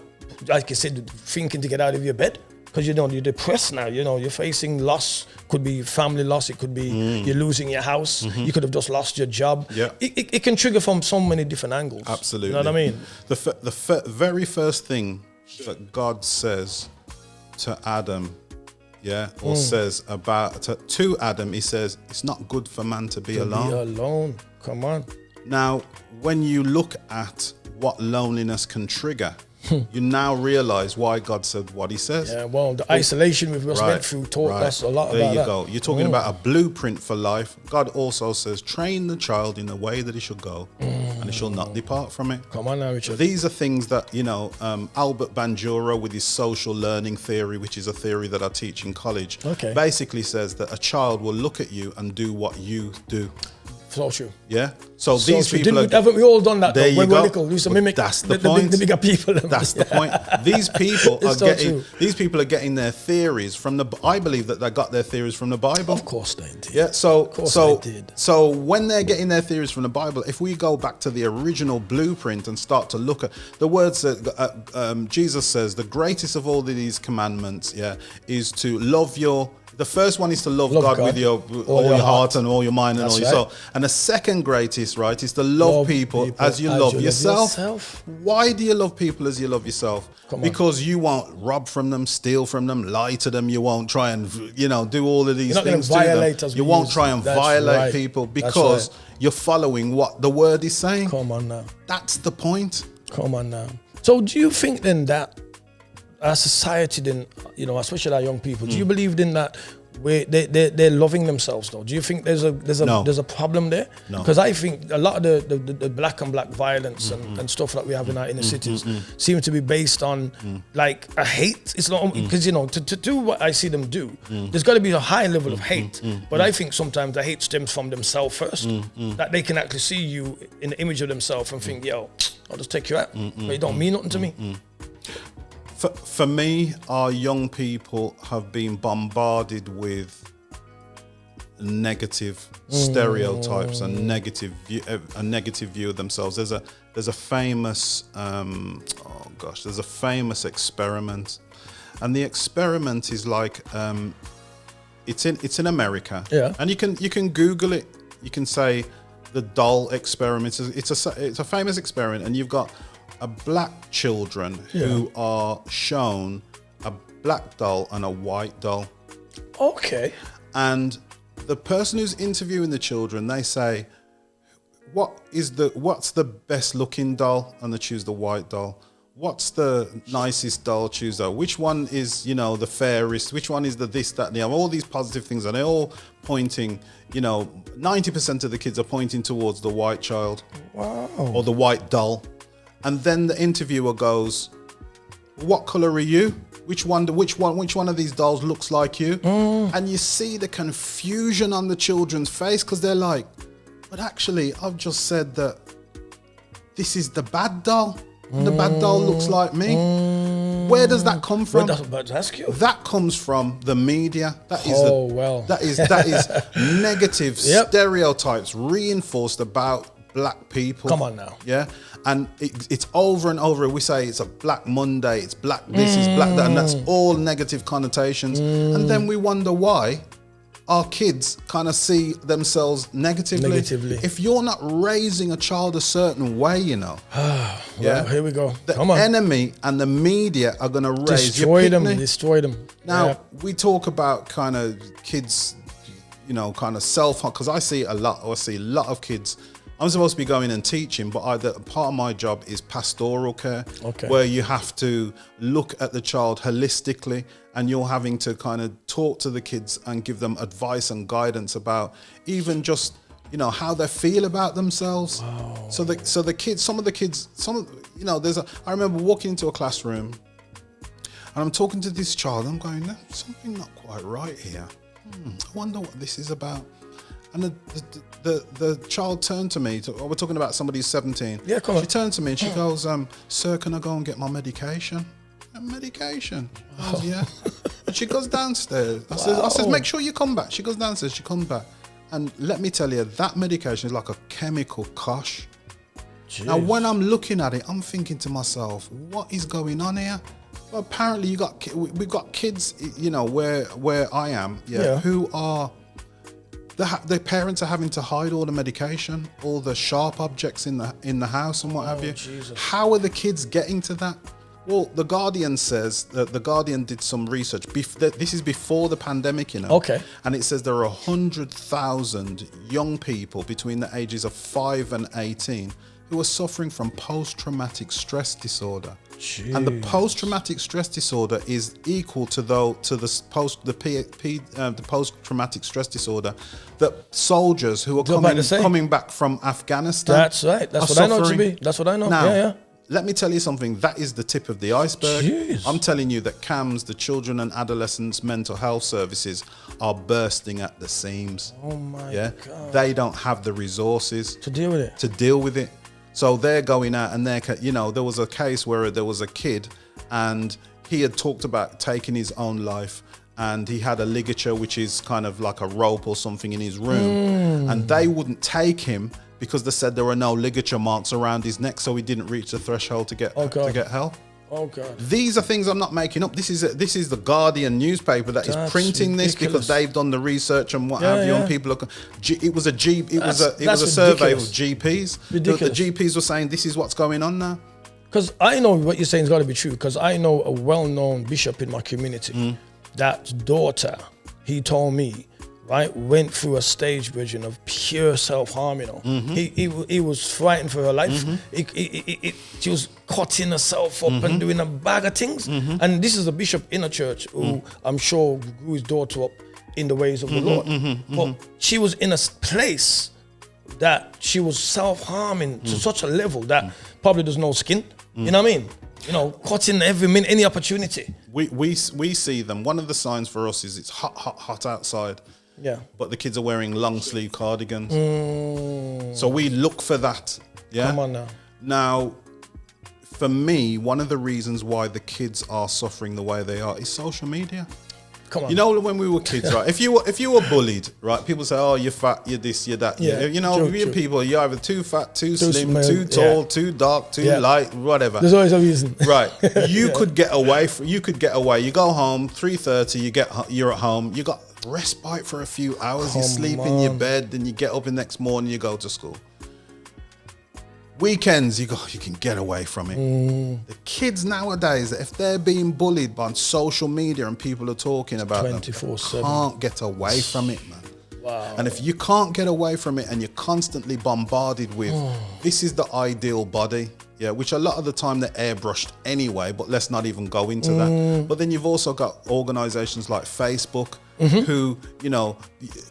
like I said, thinking to get out of your bed. Because, you know, you're depressed now, you know, you're facing loss. Could be family loss, it could be you're losing your house, you could have just lost your job. Yeah. It can trigger from so many different angles. Absolutely. You know what I mean? The very first thing that God says to Adam, or says to Adam, he says, it's not good for man to be alone. Be alone, come on. Now, when you look at what loneliness can trigger, you now realize why God said what he says. Yeah, well, the isolation we've just went through taught us a lot about that. There you go. You're talking about a blueprint for life. God also says, train the child in the way that he should go, and he shall not depart from it. Come on now, Richard. These are things that, you know, Albert Bandura with his social learning theory, which is a theory that I teach in college, basically says that a child will look at you and do what you do. So true. Yeah. So these people haven't we all done that? There though, when you go. we're little, we used to mimic. That's the point. The bigger people. That's the point. These people are so getting. true. These people are getting their theories from the. I believe that they got their theories from the Bible. Of course they did. Yeah. So they did. So when they're getting their theories from the Bible, if we go back to the original blueprint and start to look at the words that Jesus says, the greatest of all these commandments, is to love your. The first one is to love God with all your heart and all your mind and all your soul. And the second greatest, right, is to love people as you love yourself. Why do you love people as you love yourself? Because you won't rob from them, steal from them, lie to them. You won't try and, you know, do all of these things to them. You won't try and violate people because you're following what the word is saying. Come on now. That's the point. Come on now. So do you think then that our society then, you know, especially our young people, do you believe in that they're loving themselves though? Do you think there's a problem there? No. Because I think a lot of the black on black violence and stuff that we have in our inner cities seem to be based on like a hate. It's not because, you know, to do what I see them do, there's got to be a high level of hate. But I think sometimes the hate stems from themselves first, that they can actually see you in the image of themselves and think, yo, I'll just take you out, but it don't mean nothing to me. For me, our young people have been bombarded with negative stereotypes and negative view of themselves. There's a famous there's a famous experiment, and the experiment is like it's in America. Yeah. And you can Google it. You can say the doll experiment. It's a famous experiment, and you've got black children who are shown a black doll and a white doll. Okay. And the person who's interviewing the children, they say, what's the best looking doll? And they choose the white doll. What's the nicest doll? Choose that. Which one is, you know, the fairest? Which one is the this, that, and the other? All these positive things, and they're all pointing, you know, 90% of the kids are pointing towards the white child. Wow. Or the white doll. And then the interviewer goes, "What color are you? Which one of these dolls looks like you?" And you see the confusion on the children's face because they're like, "But actually, I've just said that this is the bad doll. And the bad doll looks like me." Where does that come from? That comes from the media. That is negative stereotypes reinforced about black people. Come on now. Yeah. And it's over and over. We say it's a Black Monday, it's black this, it's black that, and that's all negative connotations. And then we wonder why our kids kind of see themselves negatively. If you're not raising a child a certain way, you know. Well, here we go. The enemy and the media are going to raise destroy them. Now, we talk about kind of kids, you know, kind of because I see a lot of kids. I'm supposed to be going and teaching, but part of my job is pastoral care, where you have to look at the child holistically, and you're having to kind of talk to the kids and give them advice and guidance about even just, you know, how they feel about themselves. Wow. So the kids, you know, I remember walking into a classroom and I'm talking to this child. I'm going, there's something not quite right here. I wonder what this is about. And the child turned to me. We're talking about somebody who's 17. Yeah, come on. She turned to me and she goes, "Sir, can I go and get my medication?" Medication. I goes, yeah. And she goes downstairs. I said, "Make sure you come back." She goes downstairs. She comes back, and let me tell you, that medication is like a chemical kosh. Jeez. Now, when I'm looking at it, I'm thinking to myself, what is going on here? Well, apparently, we've got kids, you know, where I am, who are, the parents are having to hide all the medication, all the sharp objects in the house and what have you. Jesus. How are the kids getting to that? Well, The Guardian says that The Guardian did some research. This is before the pandemic, you know. Okay. And it says there are 100,000 young people between the ages of 5 and 18 who are suffering from post-traumatic stress disorder. Jeez. And the post-traumatic stress disorder is equal to the post-traumatic stress disorder that soldiers who are coming back from Afghanistan. That's right. That's what I know to be. That's what I know. Now, yeah. Let me tell you something. That is the tip of the iceberg. Jeez. I'm telling you that CAMS, the Children and Adolescents Mental Health Services, are bursting at the seams. Oh my God. They don't have the resources to deal with it. So they're going out and there was a case where there was a kid and he had talked about taking his own life, and he had a ligature, which is kind of like a rope or something in his room, and they wouldn't take him because they said there were no ligature marks around his neck, so he didn't reach the threshold to get help. Oh God! These are things I'm not making up. This is the Guardian newspaper that is printing this because they've done the research and what have you. And people are. It was a survey of GPs. Ridiculous. The GPs were saying this is what's going on now. Because I know what you're saying is got to be true. Because I know a well-known bishop in my community. That daughter, he told me, right, went through a stage version of pure self-harm, you know. He was fighting for her life. She was cutting herself up and doing a bag of things. And this is a bishop in a church who I'm sure grew his daughter up in the ways of the Lord. But she was in a place that she was self-harming to such a level that probably there's no skin. You know what I mean? You know, cutting every minute, any opportunity. We see them. One of the signs for us is it's hot outside. Yeah. But the kids are wearing long sleeve cardigans. So we look for that. Yeah. Come on now. Now, for me, one of the reasons why the kids are suffering the way they are is social media. Come on. You know, when we were kids, right? If you were bullied, right? People say, "Oh, you're fat, you're this, you're that." Yeah. You know, True. People, you're either too fat, too slim, too tall, too dark, too light, whatever. There's always a reason. Right. You could get away. You go home 3:30. You're at home. You got respite for a few hours. You sleep in your bed, then you get up the next morning. You go to school. Weekends, you can get away from it. The kids nowadays, if they're being bullied by social media and people are talking about 24/7, can't get away from it, man. Wow. And if you can't get away from it and you're constantly bombarded with, this is the ideal body, which a lot of the time they're airbrushed anyway, but let's not even go into that. But then you've also got organizations like Facebook, who, you know,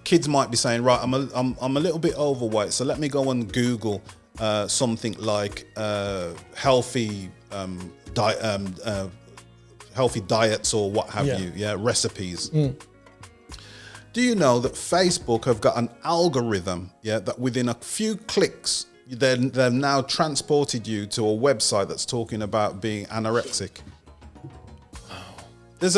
kids might be saying, right, I'm a little bit overweight, so let me go and Google something like healthy diets or what have you, recipes. Do you know that Facebook have got an algorithm, that within a few clicks, they've now transported you to a website that's talking about being anorexic? There's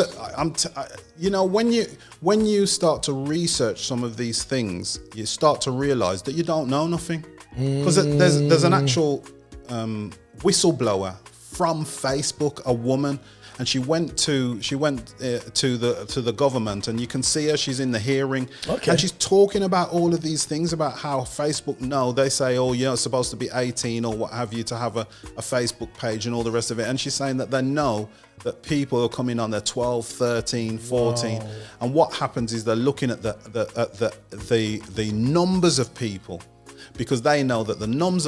when you start to research some of these things, you start to realize that you don't know nothing. Because there's an actual whistleblower from Facebook, a woman, and she went to the government, and you can see her. She's in the hearing, and she's talking about all of these things about how Facebook. They say, oh, you're supposed to be 18 or what have you to have a Facebook page and all the rest of it. And she's saying that they know that people are coming on, they're 12, 13, 14, and what happens is they're looking at the numbers of people. Because they know that the numbers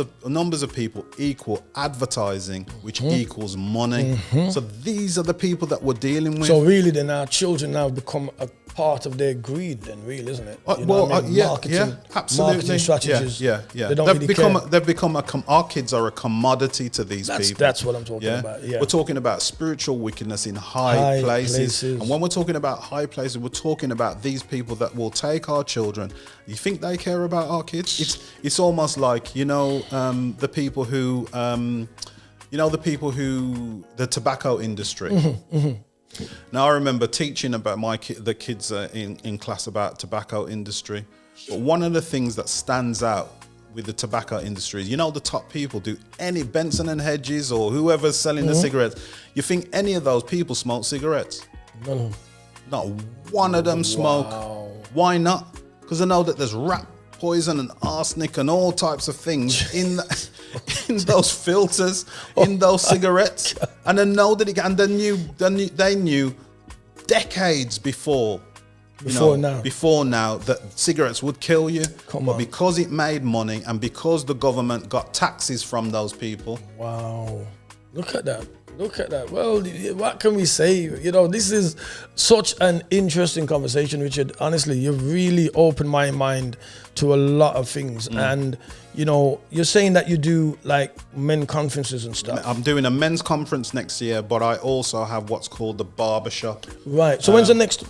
of people equal advertising, which equals money. So these are the people that we're dealing with. So really, then our children now become a part of their greed then, really, isn't it? Marketing strategies. Yeah. They don't really care. They've become our kids are a commodity to these people. That's what I'm talking about. Yeah. We're talking about spiritual wickedness in high places. And when we're talking about high places, we're talking about these people that will take our children. You think they care about our kids? It's almost like, the people who the tobacco industry. Now, I remember teaching about the kids in class about tobacco industry. But one of the things that stands out with the tobacco industry is, the top people do any Benson and Hedges or whoever's selling the cigarettes. You think any of those people smoke cigarettes? No. Not one of them smoke. Why not? Because they know that there's rat poison and arsenic and all types of things in those filters, in those cigarettes, and they know that they knew decades before now that cigarettes would kill you. But because it made money and because the government got taxes from those people. Wow, look at that. Well, what can we say? This is such an interesting conversation, Richard. Honestly, you've really opened my mind to a lot of things. And, you're saying that you do like men conferences and stuff. I'm doing a men's conference next year, but I also have what's called the barbershop. Right. So when's your next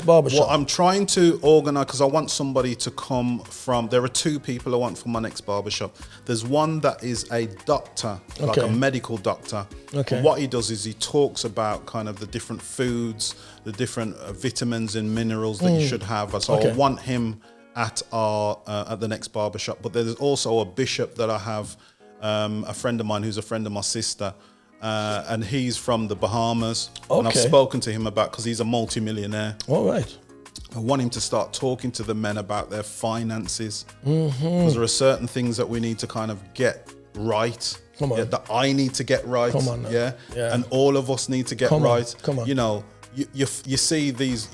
barbershop? Well, I'm trying to organize because I want somebody to come from. There are two people I want for my next barbershop. There's one that is a doctor, like a medical doctor. Okay. And what he does is he talks about kind of the different foods, the different vitamins and minerals that you should have. So I want him at the next barbershop. But there's also a bishop that I have, a friend of mine who's a friend of my sister, and he's from the Bahamas. And I've spoken to him because he's a multimillionaire. All right. I want him to start talking to the men about their finances, because there are certain things that we need to kind of get right. That I need to get right. And all of us need to get right. You see these.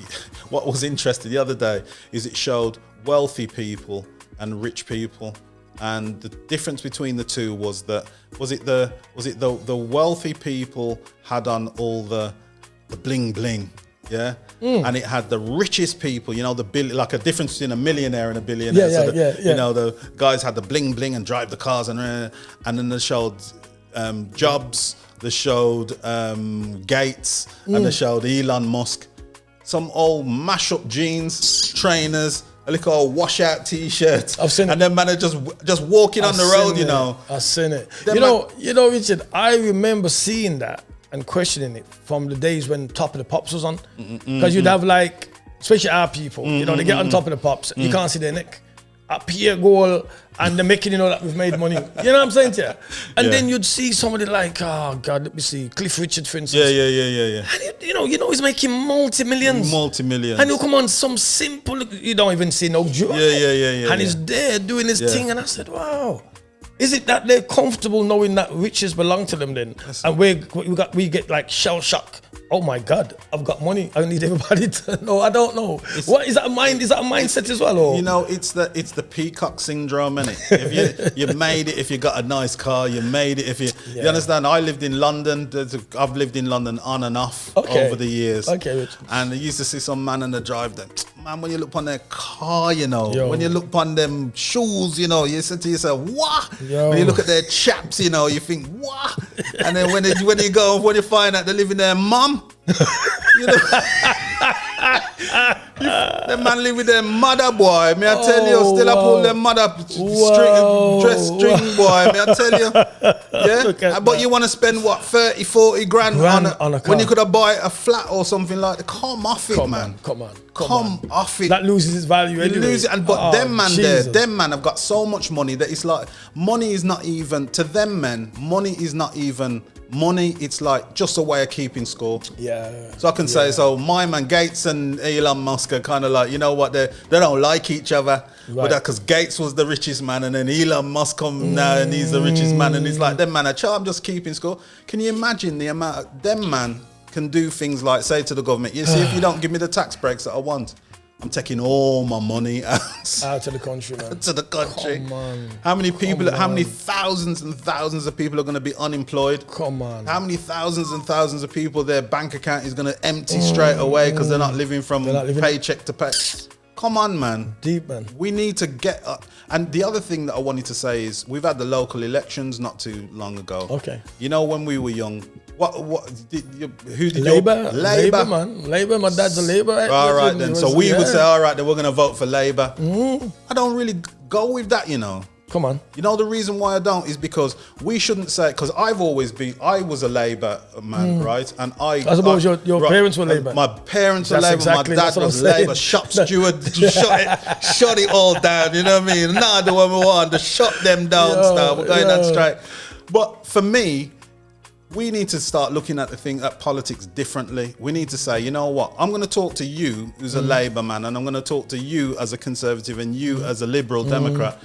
What was interesting the other day is it showed wealthy people and rich people, and the difference between the two was that the wealthy people had on all the bling bling. And it had the richest people, like a difference between a millionaire and a billionaire. The guys had the bling bling and drive the cars, and then they showed Jobs, they showed Gates, and they showed Elon Musk. Some old mash up jeans, trainers, a little old washout t-shirts. I've seen it. And then man are just walking on the road, I've seen it. Richard, I remember seeing that and questioning it from the days when Top of the Pops was on. Because you'd have like, especially our people, they get on Top of the Pops, you can't see their neck. A pure goal, and they're making that we've made money. You know what I'm saying to you? And then you'd see somebody like, oh God, let me see, Cliff Richard, for instance. Yeah. And he's making multi-millions. And he'll come on some simple, you don't even see no joke. And he's there doing his thing, and I said, wow. Is it that they're comfortable knowing that riches belong to them then? And we get like shell shock. Oh my God, I've got money. I need everybody to know. I don't know. What is that a mind? Is that a mindset as well? Or? It's the peacock syndrome, innit? If you made it, if you got a nice car, you made it. If you understand, I lived in London. I've lived in London on and off over the years. Okay. And I used to see some man on the drive them. Man, when you look upon their car, when you look upon them shoes, you say to yourself, what? When you look at their chaps, you think, what? And then when you find out they live in their mum, the man live with their mother, boy. May I tell you, still up all their mother dress string, boy. May I tell you, but you want to spend what 30-40 grand on a car when you could have bought a flat or something like that. Come off it, man. Come on. Off it. That loses its value anyway. But them man have got so much money that it's like money is not even to them men. Money is not even money. It's like just a way of keeping score. So I can say, so my man Gates and Elon Musk are kind of like, you know what, they don't like each other, but because Gates was the richest man, and then Elon Musk come now and he's the richest man, and it's like them man I'm just keeping score. Can you imagine the amount of them man can do things like say to the government, you see, if you don't give me the tax breaks that I want, I'm taking all my money out to the country, man. to the country. Come on. How many people? How many thousands and thousands of people are going to be unemployed? Come on. How many thousands and thousands of people their bank account is going to empty straight away because they're not living from paycheck to pay? Come on, man. Deep, man. We need to get up. And the other thing that I wanted to say is we've had the local elections not too long ago. Okay. You know, when we were young, who did Labour, Labour, man. Labour, my dad's a Labour. All right, then. So we would say, all right, then we're going to vote for Labour. I don't really go with that, you know. Come on. You know, the reason why I don't is because we shouldn't say, because I was a Labour man, right? And I suppose your parents were Labour. My parents were That's Labour, exactly, my dad was Labour, shop steward, shut it all down, you know what I mean? Now the one we want to shut them down, stuff. We're going on strike. But for me, we need to start looking at politics differently. We need to say, you know what? I'm going to talk to you who's a Labour man, and I'm going to talk to you as a Conservative and you as a Liberal Democrat.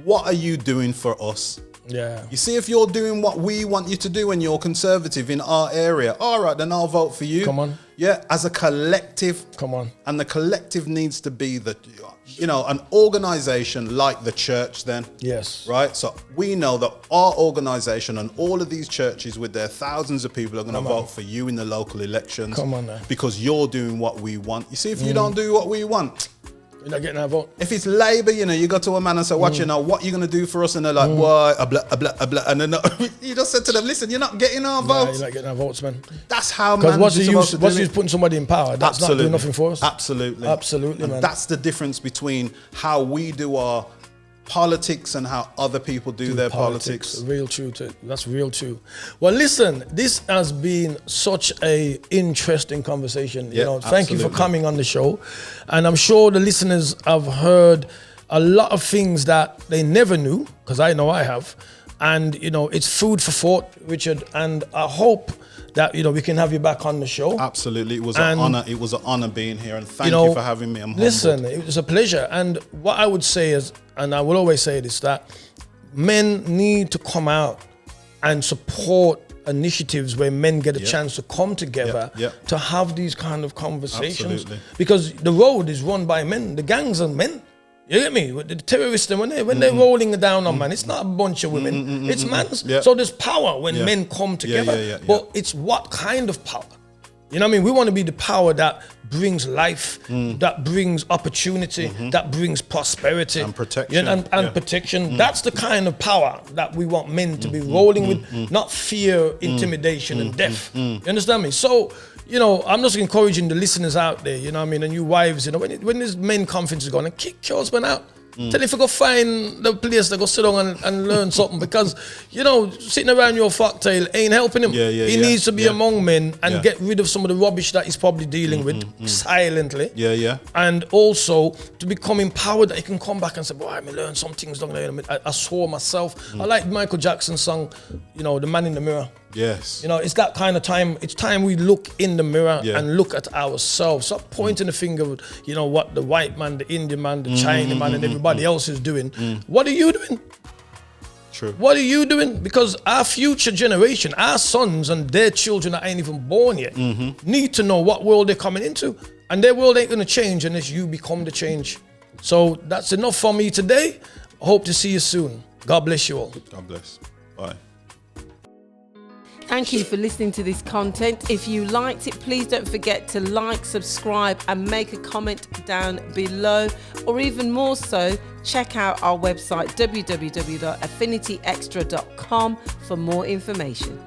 What are you doing for us? Yeah. You see, if you're doing what we want you to do and you're Conservative in our area, all right, then I'll vote for you. Come on. Yeah, as a collective. Come on. And the collective needs to be an organisation like the church then. Yes. Right? So we know that our organisation and all of these churches with their thousands of people are going to vote for you in the local elections. Come on now. Because you're doing what we want. You see, if you don't do what we want, you're not getting our vote. if it's Labour, you go to a man and say, what you going to do for us? And they're like, what? And then you just said to them, listen, you're not getting our votes. You're not getting our votes, man. That's how man. Because what's the use putting somebody in power? That's Absolutely. not doing nothing for us. Absolutely. Absolutely, and man. That's the difference between how we do our politics and how other people do their politics. Real true. That's real true. Well, listen, this has been such a interesting conversation. Thank you for coming on the show. And I'm sure the listeners have heard a lot of things that they never knew, because I know I have. And, it's food for thought, Richard. And I hope that, we can have you back on the show. Absolutely. It was an honor. It was an honor being here. And thank you for having me. I'm humbled. Listen, it was a pleasure. And what I would say is, and I will always say this, that men need to come out and support initiatives where men get a chance to come together to have these kind of conversations. Absolutely. Because the road is run by men. The gangs are men. You get me? The terrorists, when they're rolling down on man, it's not a bunch of women, it's mans. Yeah. So there's power when men come together. But it's what kind of power? You know what I mean? We want to be the power that brings life, that brings opportunity, that brings prosperity. And protection. And protection. That's the kind of power that we want men to be rolling with, not fear, intimidation, and death. You understand me? So, I'm just encouraging the listeners out there, you know what I mean, and you wives, when this men conference is going, and kick your husband out. Tell if you go find the place to go sit down and learn something, because, sitting around your fucktail ain't helping him. He needs to be among men and get rid of some of the rubbish that he's probably dealing with silently. And also to become empowered that he can come back and say, boy, I learned some things down there. I saw myself. I like Michael Jackson's song, The Man in the Mirror. Yes. It's that kind of time. It's time we look in the mirror and look at ourselves. Stop pointing the finger at, what the white man, the Indian man, the Chinese man, and everybody else is doing. What are you doing? True. What are you doing? Because our future generation, our sons and their children that ain't even born yet, need to know what world they're coming into. And their world ain't going to change unless you become the change. So that's enough for me today. I hope to see you soon. God bless you all. God bless. Bye. Thank you for listening to this content. If you liked it, please don't forget to like, subscribe, and make a comment down below. Or even more so, check out our website, www.affinityextra.com, for more information.